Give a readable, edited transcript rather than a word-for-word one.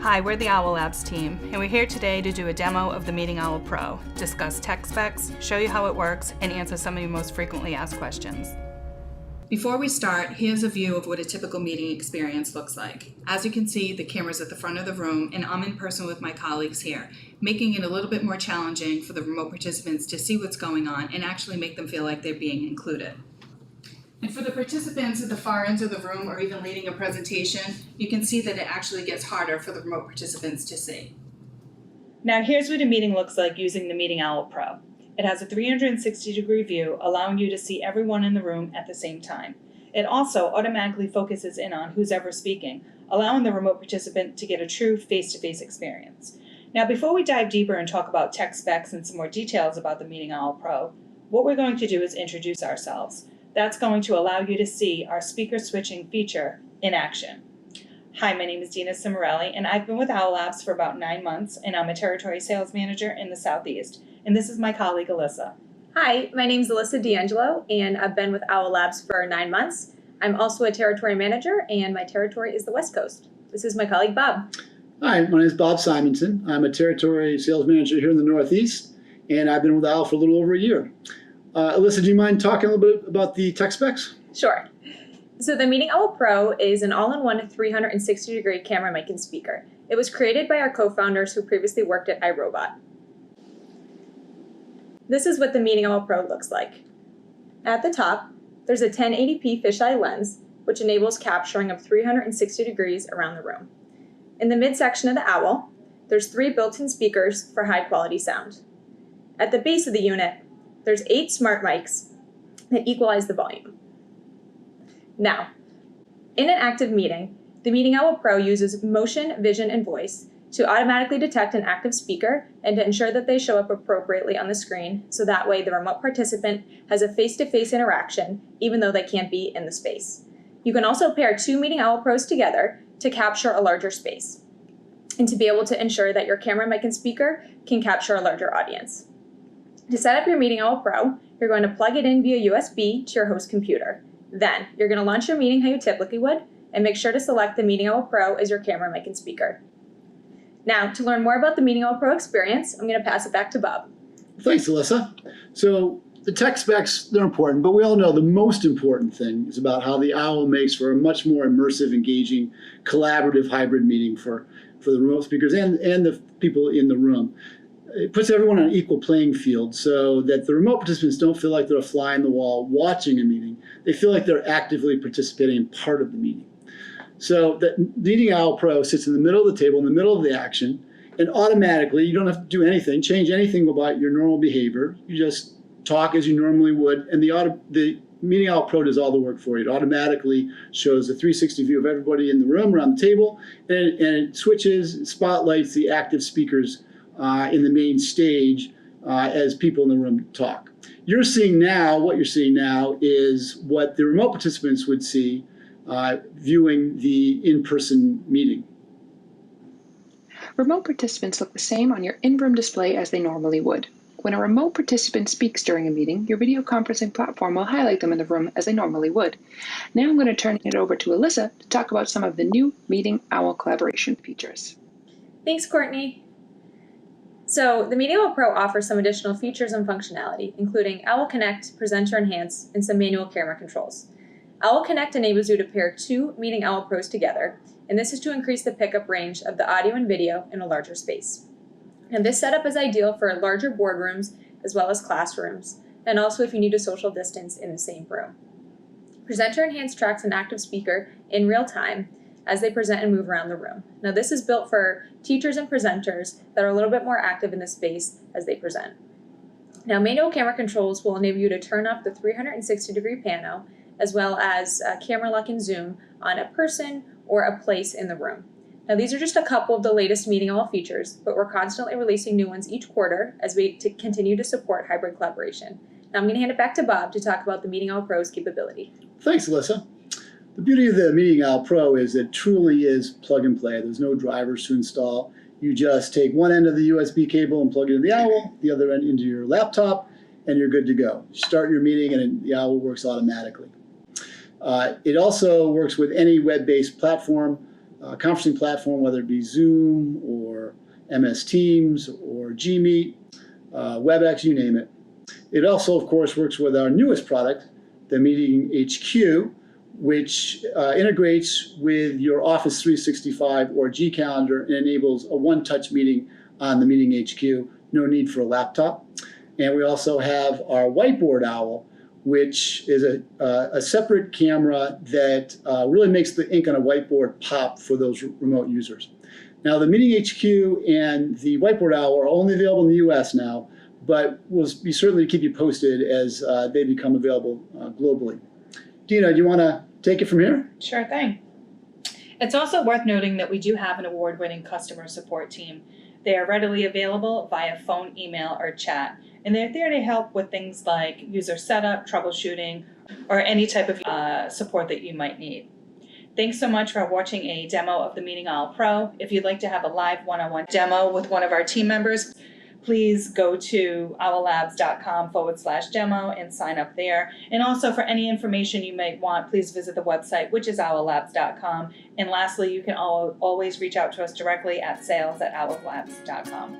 Hi, we're the Owl Labs team, and we're here today to do a demo of the Meeting Owl Pro, discuss tech specs, show you how it works, and answer some of your most frequently asked questions. Before we start, here's a view of what a typical meeting experience looks like. As you can see, the camera's at the front of the room, and I'm in person with my colleagues here, making it a little bit more challenging for the remote participants to see what's going on and actually make them feel like they're being included. And for the participants at the far ends of the room or even leading a presentation, you can see that it actually gets harder for the remote participants to see. Now here's what a meeting looks like using the Meeting Owl Pro. It has a 360-degree view, allowing you to see everyone in the room at the same time. It also automatically focuses in on who's ever speaking, allowing the remote participant to get a true face-to-face experience. Now before we dive deeper and talk about tech specs and some more details about the Meeting Owl Pro, what we're going to do is introduce ourselves. That's going to allow you to see our speaker switching feature in action. Hi, my name is Dina Cimarelli, and I've been with Owl Labs for about 9 months, and I'm a territory sales manager in the Southeast. And this is my colleague, Alyssa. Hi, my name is Alyssa D'Angelo, and I've been with Owl Labs for 9 months. I'm also a territory manager, and my territory is the West Coast. This is my colleague, Bob. Hi, my name is Bob Simonson. I'm a territory sales manager here in the Northeast, and I've been with Owl for a little over a year. Alyssa, do you mind talking a little bit about the tech specs? Sure. So the Meeting Owl Pro is an all-in-one 360-degree camera, mic, and speaker. It was created by our co-founders who previously worked at iRobot. This is what the Meeting Owl Pro looks like. At the top, there's a 1080p fisheye lens, which enables capturing of 360 degrees around the room. In the midsection of the owl, there's 3 built-in speakers for high-quality sound. At the base of the unit, there's 8 smart mics that equalize the volume. Now, in an active meeting, the Meeting Owl Pro uses motion, vision, and voice to automatically detect an active speaker and to ensure that they show up appropriately on the screen, so that way the remote participant has a face-to-face interaction even though they can't be in the space. You can also pair 2 Meeting Owl Pros together to capture a larger space and to be able to ensure that your camera, mic, and speaker can capture a larger audience. To set up your Meeting Owl Pro, you're going to plug it in via USB to your host computer. Then, you're going to launch your meeting how you typically would, and make sure to select the Meeting Owl Pro as your camera, mic, and speaker. Now, to learn more about the Meeting Owl Pro experience, I'm going to pass it back to Bob. Thanks, Alyssa. So the tech specs, they're important, but we all know the most important thing is about how the Owl makes for a much more immersive, engaging, collaborative hybrid meeting for the remote speakers and the people in the room. It puts everyone on an equal playing field so that the remote participants don't feel like they're a fly in the wall watching a meeting. They feel like they're actively participating in part of the meeting. So the Meeting Owl Pro sits in the middle of the table, in the middle of the action, and automatically, you don't have to do anything, change anything about your normal behavior. You just talk as you normally would, and the Meeting Owl Pro does all the work for you. It automatically shows a 360 view of everybody in the room around the table, and it switches, spotlights the active speakers in the main stage as people in the room talk. What you're seeing now is what the remote participants would see viewing the in-person meeting. Remote participants look the same on your in-room display as they normally would. When a remote participant speaks during a meeting, your video conferencing platform will highlight them in the room as they normally would. Now I'm going to turn it over to Alyssa to talk about some of the new Meeting Owl collaboration features. Thanks, Courtney. So the Meeting Owl Pro offers some additional features and functionality, including Owl Connect, Presenter Enhance, and some manual camera controls. Owl Connect enables you to pair 2 Meeting Owl Pros together, and this is to increase the pickup range of the audio and video in a larger space. And this setup is ideal for larger boardrooms as well as classrooms, and also if you need a social distance in the same room. Presenter Enhance tracks an active speaker in real time as they present and move around the room. Now this is built for teachers and presenters that are a little bit more active in the space as they present. Now manual camera controls will enable you to turn up the 360-degree pano as well as camera lock and zoom on a person or a place in the room. Now these are just a couple of the latest Meeting Owl features, but we're constantly releasing new ones each quarter as we continue to support hybrid collaboration. Now I'm going to hand it back to Bob to talk about the Meeting Owl Pro's capability. Thanks, Alyssa. The beauty of the Meeting Owl Pro is it truly is plug and play. There's no drivers to install. You just take one end of the USB cable and plug it in the Owl, the other end into your laptop, and you're good to go. You start your meeting and the Owl works automatically. It also works with any web-based platform. conferencing platform, whether it be Zoom or MS Teams or Gmeet, WebEx, you name it. It also, of course, works with our newest product, the Meeting HQ, which integrates with your Office 365 or G Calendar and enables a one-touch meeting on the Meeting HQ, no need for a laptop. And we also have our Whiteboard Owl, which is a separate camera that really makes the ink on a whiteboard pop for those remote users. Now, the Meeting HQ and the Whiteboard Owl are only available in the US now, but we'll be certainly keep you posted as they become available globally. Dina, do you want to take it from here? Sure thing. It's also worth noting that we do have an award-winning customer support team. They are readily available via phone, email, or chat, and they're there to help with things like user setup, troubleshooting, or any type of support that you might need. Thanks so much for watching a demo of the Meeting Owl Pro. If you'd like to have a live one-on-one demo with one of our team members, please go to owllabs.com/demo and sign up there. And also for any information you might want, please visit the website, which is owllabs.com. And lastly, you can always reach out to us directly at sales@owllabs.com.